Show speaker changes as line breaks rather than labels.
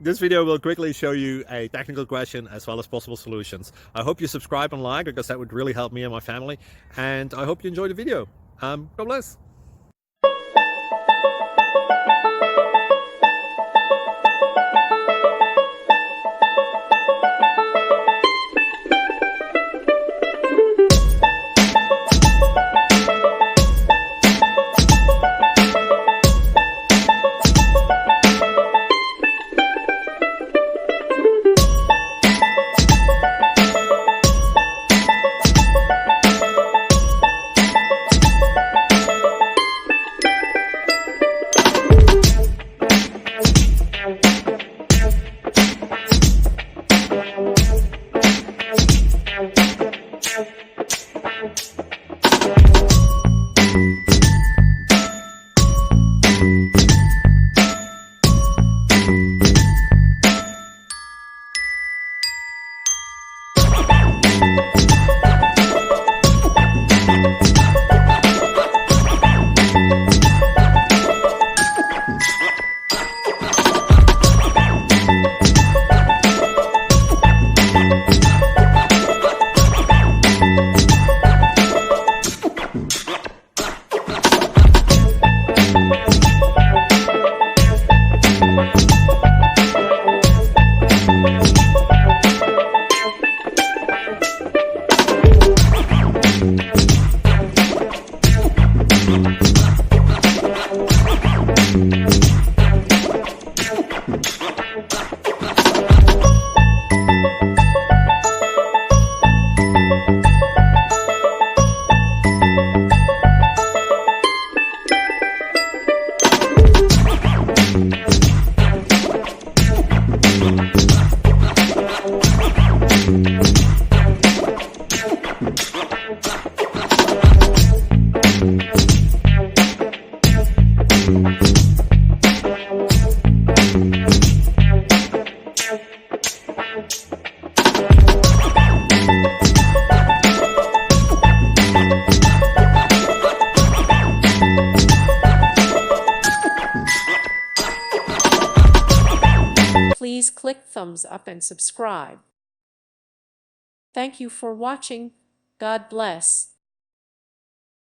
This video will quickly show you a technical question as well as possible solutions. I hope you subscribe and like, because that would really help me and my family. And I hope you enjoy the video. God bless.
Please click thumbs up and subscribe. Thank you for watching. God bless.